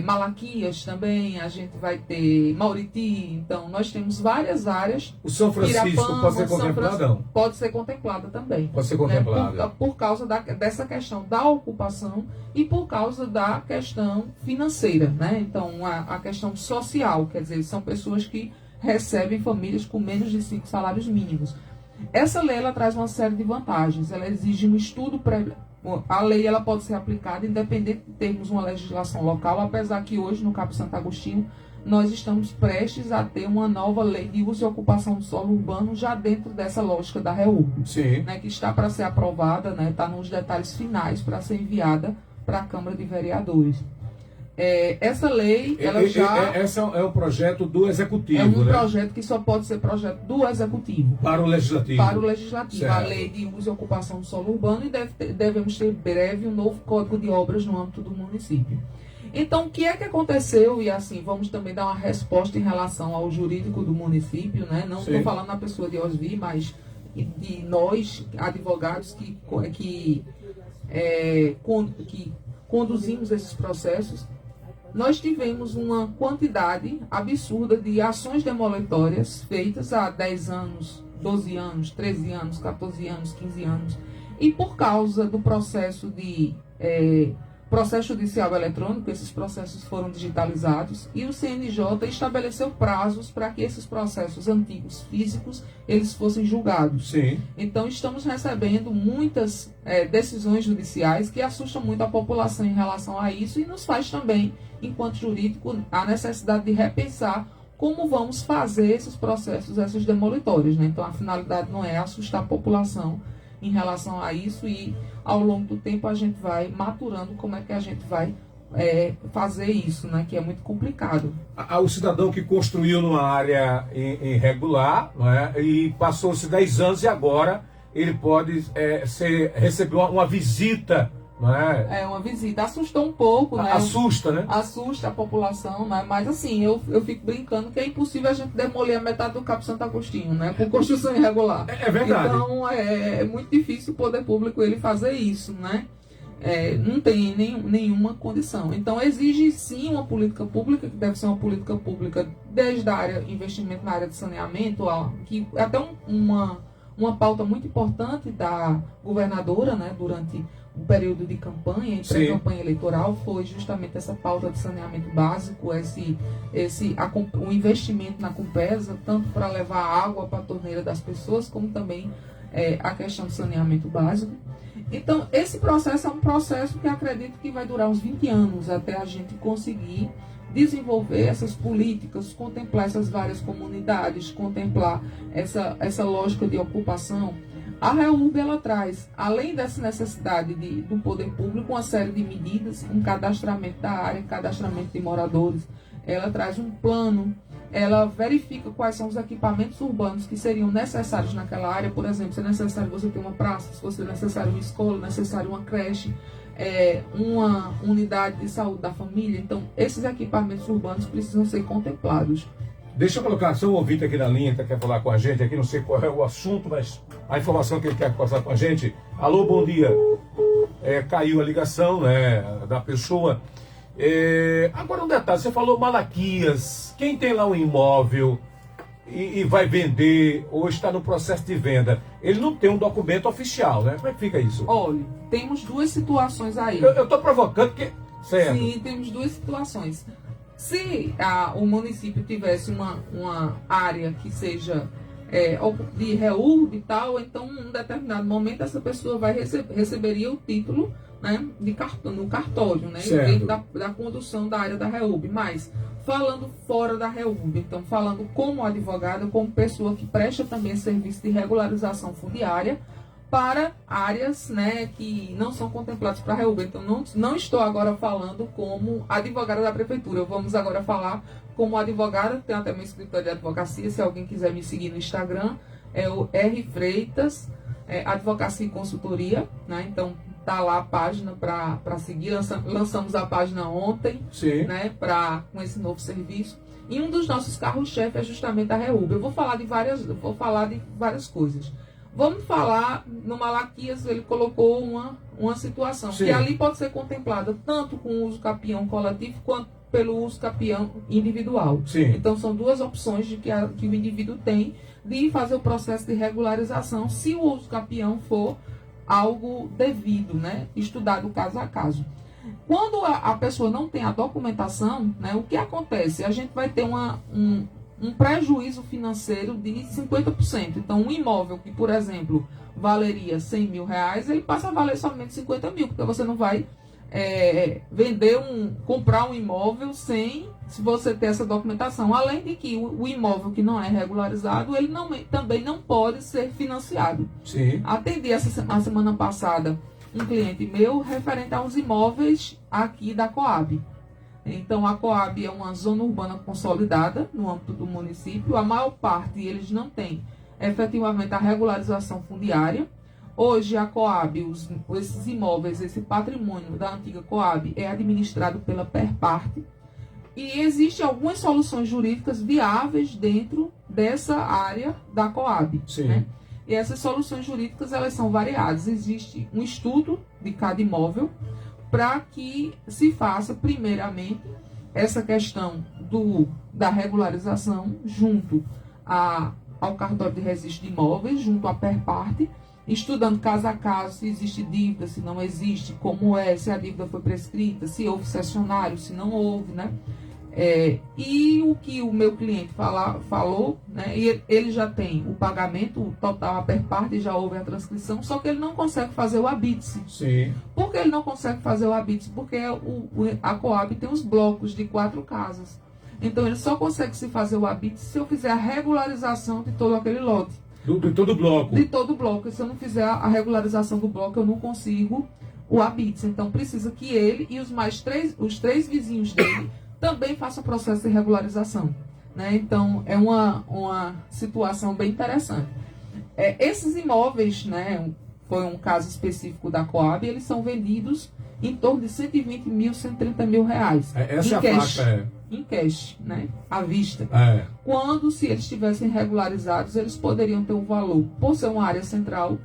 Speaker 2: Malaquias também, a gente vai ter Mauriti. Então, nós temos várias áreas.
Speaker 1: O São Francisco
Speaker 2: Pirapama,
Speaker 1: pode ser contemplado, não?
Speaker 2: Pode ser contemplada também.
Speaker 1: Pode ser contemplada.
Speaker 2: Né? Por causa dessa questão da ocupação e por causa da questão financeira, né? Então, a questão social, quer dizer, são pessoas que recebem famílias com menos de 5 salários mínimos. Essa lei, ela traz uma série de vantagens. Ela exige um estudo prévio. A lei ela pode ser aplicada independente de termos uma legislação local, apesar que hoje, no Cabo Santo Agostinho, nós estamos prestes a ter uma nova lei de uso e ocupação do solo urbano já dentro dessa lógica da REURB, né, que está para ser aprovada, né, está nos detalhes finais para ser enviada para a Câmara de Vereadores. Essa lei, ela
Speaker 1: esse é o projeto do Executivo,
Speaker 2: é um
Speaker 1: né?
Speaker 2: projeto que só pode ser projeto do Executivo.
Speaker 1: Para o Legislativo.
Speaker 2: Para o Legislativo.
Speaker 1: Certo.
Speaker 2: A lei de uso e ocupação do solo urbano e devemos ter breve um novo Código de Obras no âmbito do município. Então, o que é que aconteceu? E assim, vamos também dar uma resposta em relação ao jurídico do município, né? Não estou falando na pessoa de Osvi, mas de nós, advogados, que conduzimos esses processos. Nós tivemos uma quantidade absurda de ações demolitórias feitas há 10 anos, 12 anos, 13 anos, 14 anos, 15 anos. E por causa do processo judicial eletrônico, esses processos foram digitalizados e o CNJ estabeleceu prazos para que esses processos antigos físicos eles fossem julgados.
Speaker 1: Sim.
Speaker 2: Então estamos recebendo muitas decisões judiciais que assustam muito a população em relação a isso e nos faz também, enquanto jurídico, a necessidade de repensar como vamos fazer esses processos, essas demolitórias, né? Então a finalidade não é assustar a população em relação a isso e ao longo do tempo a gente vai maturando como é que a gente vai fazer isso, né? Que é muito complicado.
Speaker 1: O cidadão que construiu numa área irregular, né? E passou-se 10 anos e agora ele pode receber uma visita, não é?
Speaker 2: Uma visita. Assustou um pouco, né?
Speaker 1: Assusta, né?
Speaker 2: Assusta a população, né? Mas assim, eu fico brincando que é impossível a gente demolir a metade do Cabo Santo Agostinho, né? Por construção irregular.
Speaker 1: É verdade.
Speaker 2: Então, é muito difícil o poder público ele fazer isso, né? Não tem nenhuma condição. Então, exige sim uma política pública, que deve ser uma política pública desde a área investimento na área de saneamento, que até Uma pauta muito importante da governadora, né, durante o período de campanha, em pré-campanha eleitoral, foi justamente essa pauta de saneamento básico, o investimento na Compesa, tanto para levar água para a torneira das pessoas, como também a questão do saneamento básico. Então, esse processo é um processo que acredito que vai durar uns 20 anos até a gente conseguir desenvolver essas políticas, contemplar essas várias comunidades, contemplar essa lógica de ocupação. A REURB, ela traz, além dessa necessidade do poder público, uma série de medidas, um cadastramento da área, cadastramento de moradores. Ela traz um plano, ela verifica quais são os equipamentos urbanos que seriam necessários naquela área. Por exemplo, se é necessário você ter uma praça, se fosse necessário uma escola, necessário uma creche, uma unidade de saúde da família. Então, esses equipamentos urbanos precisam ser contemplados.
Speaker 1: Deixa eu colocar seu ouvinte aqui na linha que quer falar com a gente, aqui não sei qual é o assunto, mas a informação que ele quer passar com a gente. Alô, bom dia. Caiu a ligação, né, da pessoa. Agora um detalhe, você falou Malaquias. Quem tem lá um imóvel e vai vender ou está no processo de venda, ele não tem um documento oficial, né? Como é que fica isso?
Speaker 2: Olha, temos duas situações aí.
Speaker 1: Eu estou provocando porque... Certo.
Speaker 2: Sim, temos duas situações. Se o município tivesse uma área que seja de REURB e tal, então em um determinado momento essa pessoa receberia o título, né, no cartório, né, dentro da condução da área da REURB. Mas falando fora da REURB, então falando como advogada, como pessoa que presta também serviço de regularização fundiária para áreas, né, que não são contempladas para a REURB. Então, não estou agora falando como advogada da prefeitura. Vamos agora falar como advogada. Tem até meu escritório de advocacia, se alguém quiser me seguir no Instagram, é o R Freitas, Advocacia e Consultoria, né? Então, tá lá a página para seguir. Lançamos a página ontem, né, com esse novo serviço. E um dos nossos carros-chefe é justamente a REURB. Eu vou falar de várias coisas. Vamos falar, no Malaquias ele colocou uma situação que ali pode ser contemplada tanto com o uso capião coletivo quanto pelo uso capião individual. Então são duas opções que o indivíduo tem de fazer o processo de regularização se o uso capião for algo devido, né, estudado caso a caso. Quando a pessoa não tem a documentação, né, o que acontece? A gente vai ter um prejuízo financeiro de 50%. Então, um imóvel que, por exemplo, valeria 100 mil reais, ele passa a valer somente 50 mil, porque você não vai comprar um imóvel se você ter essa documentação. Além de que o imóvel que não é regularizado, ele também não pode ser financiado. Atendi a semana passada um cliente meu referente a uns imóveis aqui da Coab. Então, a Coab é uma zona urbana consolidada no âmbito do município. A maior parte eles não tem efetivamente a regularização fundiária. Hoje, a Coab, esses imóveis, esse patrimônio da antiga Coab é administrado pela Perparte. E existem algumas soluções jurídicas viáveis dentro dessa área da Coab. Né? E essas soluções jurídicas, elas são variadas. Existe um estudo de cada imóvel, para que se faça, primeiramente, essa questão da regularização junto ao cartório de registro de imóveis, junto à Perparte, estudando caso a caso se existe dívida, se não existe, como se a dívida foi prescrita, se houve cessionário, se não houve, né? E o que o meu cliente falou, né, ele já tem o pagamento total à Perparte, já houve a transcrição, só que ele não consegue fazer o habite-se. Por que ele não consegue fazer o habite-se? Porque a Coab tem os blocos de 4 casas. Então ele só consegue se fazer o habite-se se eu fizer a regularização de todo aquele lote.
Speaker 1: De todo bloco? De
Speaker 2: todo bloco. E se eu não fizer a regularização do bloco, eu não consigo o habite-se. Então precisa que ele e os três vizinhos dele também faça o processo de regularização. Né? Então, é uma situação bem interessante. Esses imóveis, né, foi um caso específico da Coab, eles são vendidos em torno de 120 mil, 130 mil reais.
Speaker 1: Essa é a faixa.
Speaker 2: Em cash, né, à vista. Quando, se eles estivessem regularizados, eles poderiam ter um valor, por ser uma área central,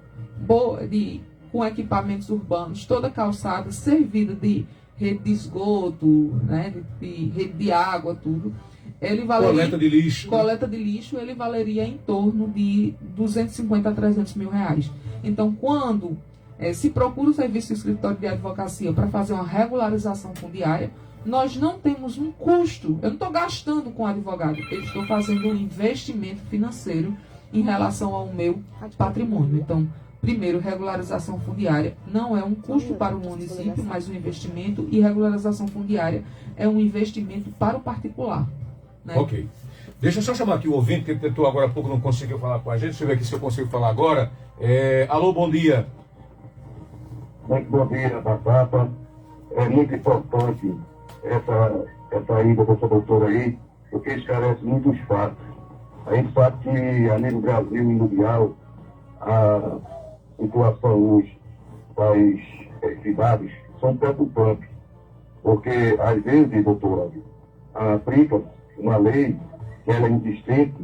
Speaker 2: com equipamentos urbanos, toda calçada, servida de rede de esgoto, né, de rede de água, tudo. ele valeria,
Speaker 1: coleta de lixo.
Speaker 2: Coleta de lixo, ele valeria em torno de 250 a 300 mil reais. Então, quando se procura o serviço do escritório de advocacia para fazer uma regularização fundiária, nós não temos um custo. Eu não estou gastando com advogado, eu estou fazendo um investimento financeiro em relação ao meu patrimônio. Então, primeiro, regularização fundiária não é um custo para o município, mas um investimento, e regularização fundiária é um investimento para o particular. Né?
Speaker 1: Ok. Deixa eu só chamar aqui o ouvinte, que tentou agora há pouco, não conseguiu falar com a gente. Deixa eu ver aqui se eu consigo falar agora. Alô, bom dia.
Speaker 3: Muito bom dia, Batata. É muito importante essa ida dessa doutora aí, porque esclarece muitos fatos. A gente sabe que a nível Brasil e mundial, a situação hoje das cidades são preocupantes, porque às vezes, doutora, aplica uma lei que ela é inexistente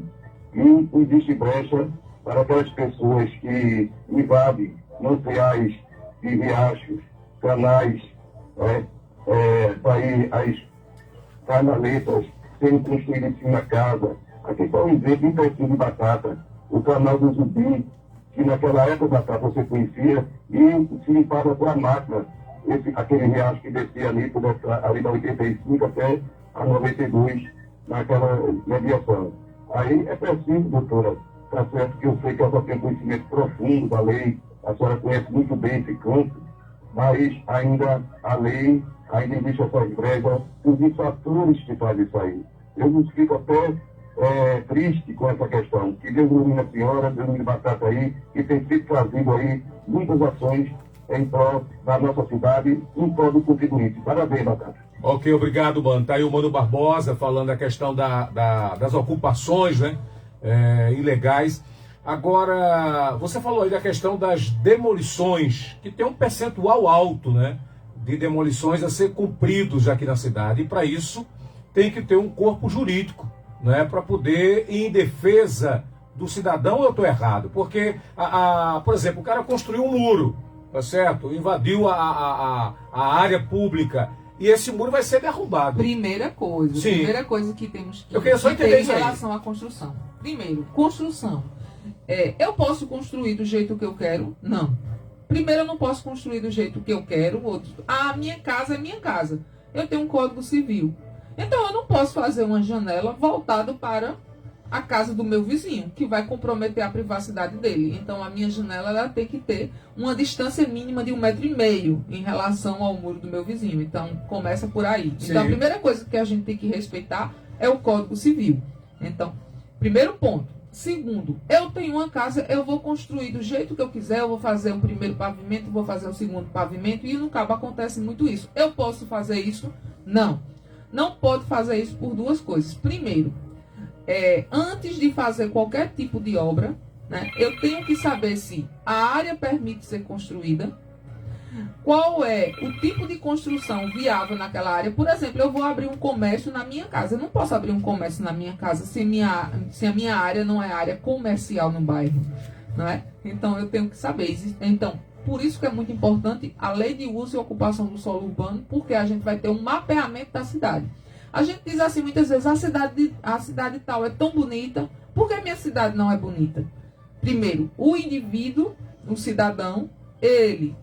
Speaker 3: e existe brecha para aquelas pessoas que invadem mananciais de riachos, canais, para ir as canaletas sendo construídas em cima da casa. Aqui está um exemplo bem pertinho de Batata, o canal do Zumbi, que naquela época, Batata, você conhecia, e se limpava com a máquina, aquele riacho que descia ali da 85 até a 92, naquela mediação. Aí é preciso, doutora, tá certo que eu sei que ela tem conhecimento profundo da lei, a senhora conhece muito bem esse campo, mas ainda a lei, ainda existe essas brechas, os fatores que fazem isso aí. Eu fico até triste com essa questão, que Deus ilumine a senhora, Deus ilumine Batata aí, que tem sido trazido aí muitas ações em prol da nossa cidade, em prol do contribuinte. Parabéns, Batata.
Speaker 1: Ok, obrigado, mano. Tá aí o Mano Barbosa falando da questão das ocupações, né, ilegais. Agora, você falou aí da questão das demolições, que tem um percentual alto, né, de demolições a ser cumpridos aqui na cidade. E para isso tem que ter um corpo jurídico, né, para poder ir em defesa do cidadão. Eu estou errado, porque, por exemplo, o cara construiu um muro, tá certo? Invadiu a área pública. E esse muro vai ser derrubado.
Speaker 2: Primeira coisa que temos que
Speaker 1: ter
Speaker 2: em relação à construção. Primeiro, construção. Eu posso construir do jeito que eu quero? Não. Primeiro, eu não posso construir do jeito que eu quero. Outro, a minha casa é minha casa. Eu tenho um Código Civil. Então, eu não posso fazer uma janela voltada para a casa do meu vizinho, que vai comprometer a privacidade dele. Então, a minha janela ela tem que ter uma distância mínima de 1,5 m em relação ao muro do meu vizinho. Então, começa por aí.
Speaker 1: Sim.
Speaker 2: Então, a primeira coisa que a gente tem que respeitar é o Código Civil. Então, primeiro ponto. Segundo, eu tenho uma casa, eu vou construir do jeito que eu quiser, eu vou fazer o primeiro pavimento, vou fazer o segundo pavimento, e no Cabo acontece muito isso. Eu posso fazer isso? Não. Não pode fazer isso por duas coisas. Primeiro, antes de fazer qualquer tipo de obra, né, eu tenho que saber se a área permite ser construída, qual é o tipo de construção viável naquela área. Por exemplo, eu vou abrir um comércio na minha casa. Eu não posso abrir um comércio na minha casa se a minha área não é área comercial no bairro, não é? Então, eu tenho que saber. Então, por isso que é muito importante a lei de uso e ocupação do solo urbano, porque a gente vai ter um mapeamento da cidade. A gente diz assim muitas vezes, a cidade tal é tão bonita, por que a minha cidade não é bonita? Primeiro, o indivíduo, o cidadão, ele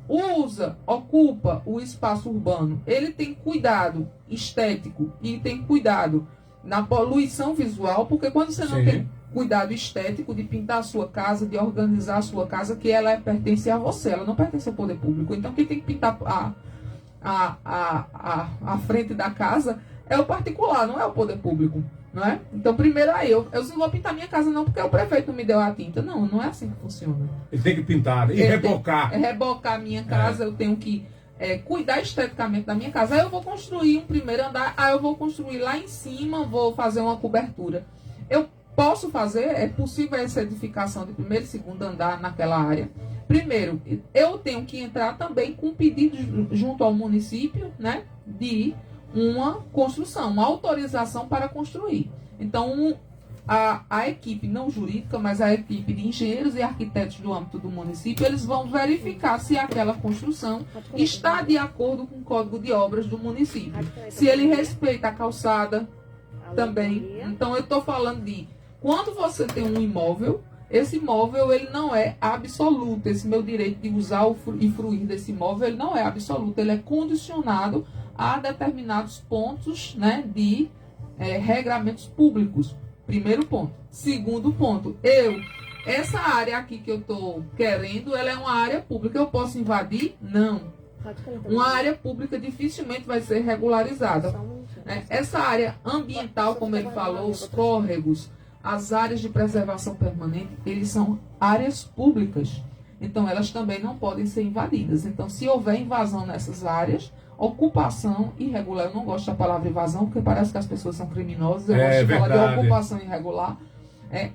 Speaker 2: ocupa o espaço urbano, ele tem cuidado estético e tem cuidado na poluição visual, porque quando você não tem cuidado estético de pintar a sua casa, de organizar a sua casa, que ela pertence a você, ela não pertence ao poder público. Então quem tem que pintar a frente da casa é o particular, não é o poder público, não é? Então primeiro eu não vou pintar minha casa não porque o prefeito não me deu a tinta. Não é assim que funciona.
Speaker 1: Ele tem que pintar e rebocar.
Speaker 2: Rebocar a minha casa, eu tenho que cuidar esteticamente da minha casa. Aí eu vou construir um primeiro andar, aí eu vou construir lá em cima, vou fazer uma cobertura. Eu posso fazer, é possível essa edificação de primeiro e segundo andar naquela área. Primeiro, eu tenho que entrar também com pedido junto ao município, né, de uma construção, uma autorização para construir. Então, a equipe não jurídica, mas a equipe de engenheiros e arquitetos do âmbito do município, eles vão verificar se aquela construção está de acordo com o Código de Obras do município. Se ele respeita a calçada, também. Então eu estou falando de quando você tem um imóvel, esse imóvel ele não é absoluto. Esse meu direito de usar e fruir desse imóvel ele não é absoluto. Ele é condicionado a determinados pontos, né, de regramentos públicos. Primeiro ponto. Segundo ponto, essa área aqui que eu estou querendo, ela é uma área pública. Eu posso invadir? Não. Uma área pública dificilmente vai ser regularizada. Essa área ambiental, como ele falou, os córregos, as áreas de preservação permanente, eles são áreas públicas. Então, elas também não podem ser invadidas. Então, se houver invasão nessas áreas, ocupação irregular, eu não gosto da palavra invasão, porque parece que as pessoas são criminosas, eu gosto de falar de ocupação irregular.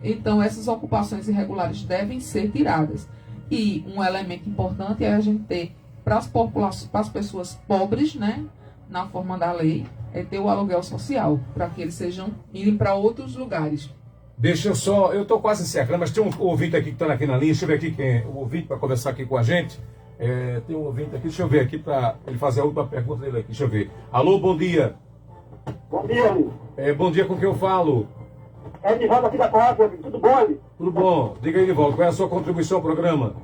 Speaker 2: Então, essas ocupações irregulares devem ser tiradas. E um elemento importante é a gente ter, para as pessoas pobres, né, na forma da lei, é ter o aluguel social, para que eles irem para outros lugares.
Speaker 1: Deixa eu só, eu estou quase encerrando, mas tem um ouvinte aqui que está aqui na linha, deixa eu ver aqui quem é o ouvinte para conversar aqui com a gente. Tem um ouvinte aqui, deixa eu ver aqui para ele fazer a última pergunta dele aqui, deixa eu ver. Alô, bom dia.
Speaker 3: Bom dia, amigo.
Speaker 1: Bom dia, com quem eu falo?
Speaker 3: É Edivaldo aqui da Coab, amigo. Tudo bom, amigo?
Speaker 1: Tudo bom. Diga aí, Edivaldo, qual é a sua contribuição ao programa?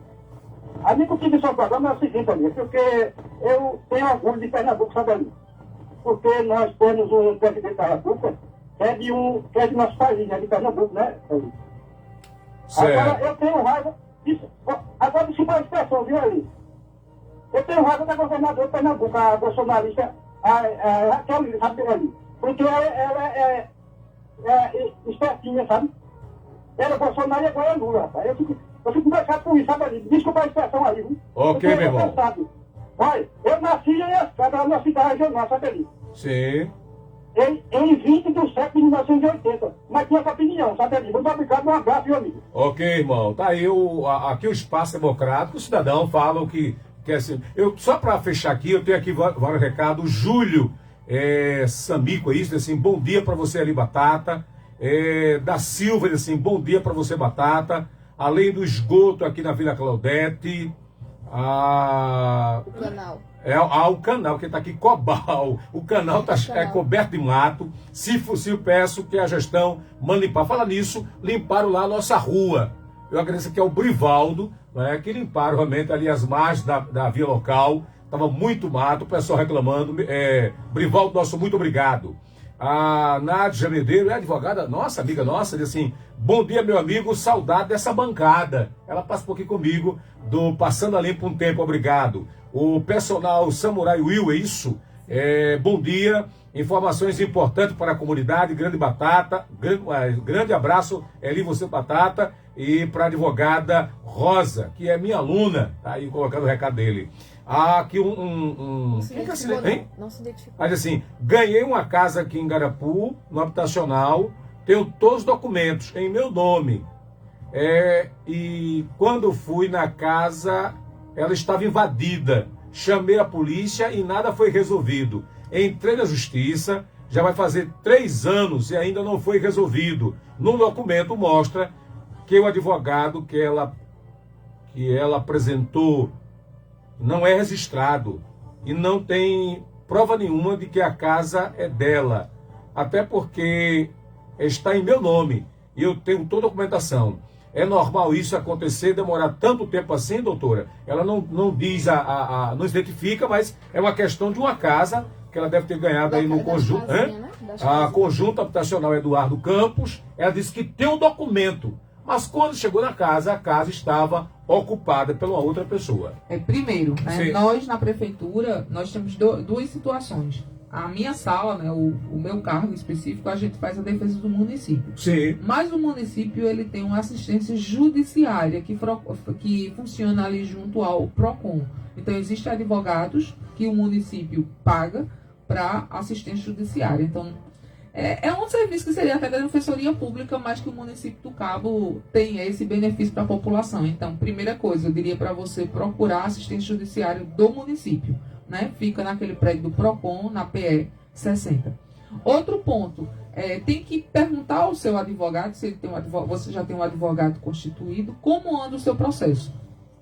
Speaker 3: A minha contribuição ao programa é o seguinte, amigo, porque eu tenho orgulho de Pernambuco, sabe, amigo? Porque nós temos um presidente da República que é de nosso país, né, de Pernambuco, né, amigo?
Speaker 1: Certo.
Speaker 3: Agora, eu tenho raiva disso. Agora, isso foi a expressão, viu, ali? Eu tenho raiva da governadora de Pernambuco, a bolsonarista, a Raquel Lira, sabe, ali? Porque ela é espertinha, sabe? Ela é Bolsonaro e agora é Lula, rapaz. Eu fico engraçado com isso, sabe, ali? Desculpa a expressão aí, viu?
Speaker 1: Ok, meu irmão.
Speaker 3: Olha, eu nasci em Escada, na cidade regional, sabe ali?
Speaker 1: Sim.
Speaker 3: Em 20 de setembro de 1980. Mas tinha essa opinião, sabe ali? Muito obrigado, um abraço, meu amigo.
Speaker 1: Ok, irmão. Tá aí aqui o Espaço Democrático, o cidadão fala o que quer ser. Só para fechar aqui, eu tenho aqui vários recados. O Júlio Samico, isso, assim, bom dia para você ali, Batata. Da Silva, assim, bom dia para você, Batata. Além do esgoto aqui na Vila Claudete. O canal. O canal, que está aqui, Cobal. O canal é coberto de mato. Se possível, peço que a gestão mande limpar. Fala nisso, limparam lá a nossa rua. Eu agradeço aqui ao Brivaldo, né, que limparam realmente ali as margens da via local. Estava muito mato, o pessoal reclamando. Brivaldo, nosso muito obrigado. A Nádia Medeiros, advogada, nossa, amiga nossa, diz assim: bom dia, meu amigo, saudade dessa bancada. Ela participou aqui comigo do Passando a Limpo um Tempo, obrigado. O personal Samurai Will, é isso? Bom dia, informações importantes para a comunidade, grande Batata, grande abraço, Eli, você Batata, e para a advogada Rosa, que é minha aluna, tá aí colocando o recado dele. Aqui não se identificou. Mas assim, ganhei uma casa aqui em Garapu, no habitacional, tenho todos os documentos em meu nome. E quando fui na casa, ela estava invadida. Chamei a polícia e nada foi resolvido. Entrei na justiça, já vai fazer 3 anos e ainda não foi resolvido. No documento mostra que o advogado que ela apresentou não é registrado e não tem prova nenhuma de que a casa é dela, até porque está em meu nome e eu tenho toda a documentação. É normal isso acontecer, demorar tanto tempo assim, doutora? Ela não diz, não se identifica, mas é uma questão de uma casa que ela deve ter ganhado aí no conjunto, né? A conjunto habitacional Eduardo Campos. Ela disse que tem um documento, mas quando chegou na casa, a casa estava ocupada por uma outra pessoa.
Speaker 2: Primeiro, né, nós na prefeitura, nós temos duas situações. A minha sala, né, o meu cargo específico, a gente faz a defesa do município.
Speaker 1: Sim.
Speaker 2: Mas o município, ele tem uma assistência judiciária que funciona ali junto ao PROCON. Então, existem advogados que o município paga para assistência judiciária. Então, é um serviço que seria até da defensoria pública, mas que o município do Cabo tem esse benefício para a população. Então, primeira coisa, eu diria para você procurar assistência judiciária do município, né? Fica naquele prédio do PROCON, na PE 60. Outro ponto, tem que perguntar ao seu advogado, se ele tem você já tem um advogado constituído, como anda o seu processo,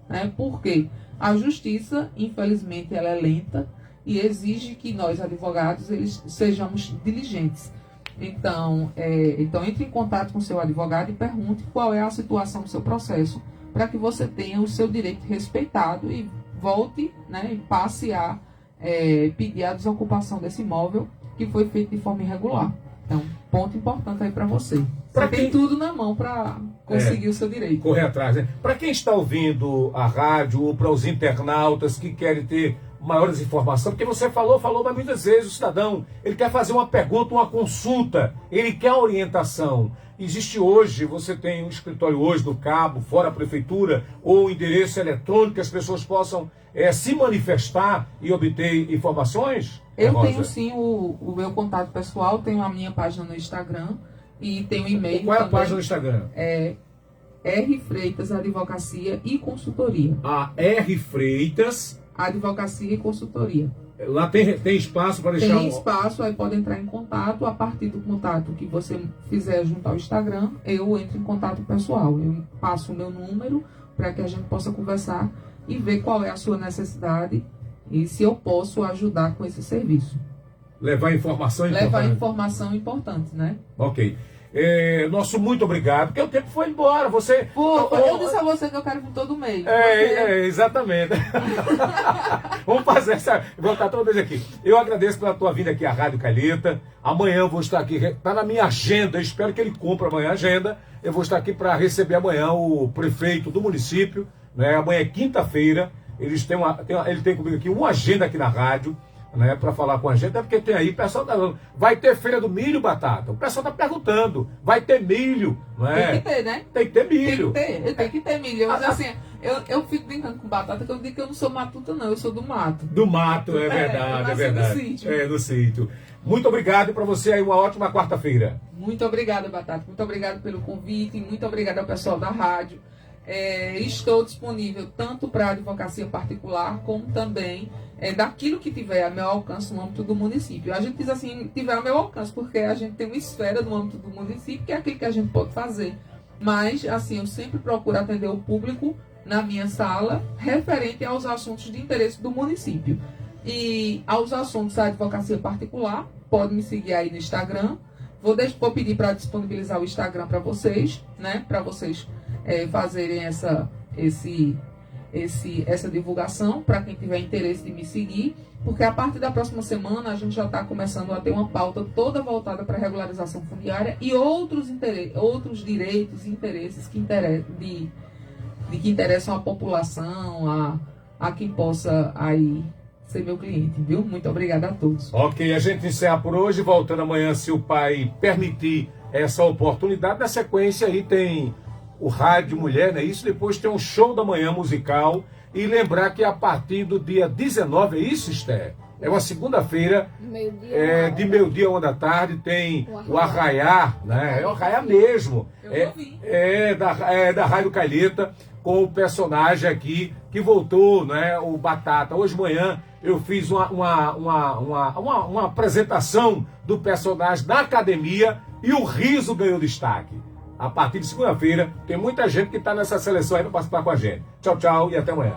Speaker 2: né? Porque a justiça, infelizmente, ela é lenta e exige que nós, advogados, sejamos diligentes. Então, entre em contato com o seu advogado e pergunte qual é a situação do seu processo, para que você tenha o seu direito respeitado e volte, né, e passe a pedir a desocupação desse imóvel que foi feito de forma irregular. Então, ponto importante aí para você. Você tem tudo na mão para conseguir o seu direito.
Speaker 1: Correr atrás, né? Para quem está ouvindo a rádio, ou para os internautas que querem ter maiores informações, porque você falou, mas muitas vezes o cidadão, ele quer fazer uma pergunta, uma consulta, ele quer orientação. Existe hoje, você tem um escritório hoje do Cabo, fora a prefeitura, ou um endereço eletrônico que as pessoas possam se manifestar e obter informações?
Speaker 2: Eu tenho sim o meu contato pessoal, tenho a minha página no Instagram e tenho um e-mail.
Speaker 1: Qual é a página no Instagram?
Speaker 2: É R Freitas Advocacia e Consultoria.
Speaker 1: A R Freitas
Speaker 2: Advocacia e Consultoria.
Speaker 1: Lá tem espaço para deixar...
Speaker 2: Tem espaço, aí pode entrar em contato. A partir do contato que você fizer junto ao Instagram, eu entro em contato pessoal. Eu passo o meu número para que a gente possa conversar e ver qual é a sua necessidade e se eu posso ajudar com esse serviço.
Speaker 1: Levar informação importante.
Speaker 2: Levar informação importante, né?
Speaker 1: Ok. Nosso muito obrigado, porque o tempo foi embora. Você...
Speaker 2: Eu disse a você que eu quero vir todo mês.
Speaker 1: Exatamente. Vamos fazer essa... Voltar toda vez aqui. Eu agradeço pela tua vinda aqui à Rádio Calheta. Amanhã eu vou estar aqui. Está na minha agenda. Eu espero que ele cumpra amanhã a agenda. Eu vou estar aqui para receber amanhã o prefeito do município. Né? Amanhã é quinta-feira. Ele tem comigo aqui uma agenda aqui na rádio, né, para falar com a gente, é porque tem aí, o pessoal tá falando, vai ter feira do milho, Batata? O pessoal tá perguntando, vai ter milho, não é?
Speaker 2: Tem que ter, né?
Speaker 1: Tem que ter milho.
Speaker 2: Tem que ter milho. Eu fico brincando com Batata, que eu digo que eu não sou matuta, não, eu sou do mato.
Speaker 1: Do mato, é verdade, é verdade.
Speaker 2: No sítio.
Speaker 1: No sítio. Muito obrigado e para você aí uma ótima quarta-feira.
Speaker 2: Muito obrigada, Batata. Muito obrigado pelo convite, muito obrigada ao pessoal da rádio. Estou disponível tanto para a advocacia particular, como também daquilo que tiver a meu alcance no âmbito do município. A gente diz assim, tiver a meu alcance, porque a gente tem uma esfera no âmbito do município, que é aquilo que a gente pode fazer. Mas, assim, eu sempre procuro atender o público na minha sala, referente aos assuntos de interesse do município. E aos assuntos da advocacia particular, pode me seguir aí no Instagram. Vou pedir para disponibilizar o Instagram para vocês, né? Para vocês fazerem essa divulgação, para quem tiver interesse de me seguir, porque a partir da próxima semana a gente já está começando a ter uma pauta toda voltada para a regularização fundiária e outros direitos e interesses que interessam a população, a quem possa aí ser meu cliente, viu? Muito obrigada a todos.
Speaker 1: Ok, a gente encerra por hoje, voltando amanhã, se o pai permitir essa oportunidade. Na sequência aí tem o Rádio Mulher, não é isso? Depois tem um show da manhã musical. E lembrar que a partir do dia 19, é isso, Esther? É uma segunda-feira, de meio-dia a 1 da tarde, tem o Arraiar, né? É o Arraiar mesmo. Da Rádio Calheta, com o personagem aqui que voltou, né? O Batata. Hoje de manhã eu fiz uma apresentação do personagem da academia e o riso ganhou destaque. A partir de segunda-feira, tem muita gente que está nessa seleção aí para participar com a gente. Tchau, tchau e até amanhã.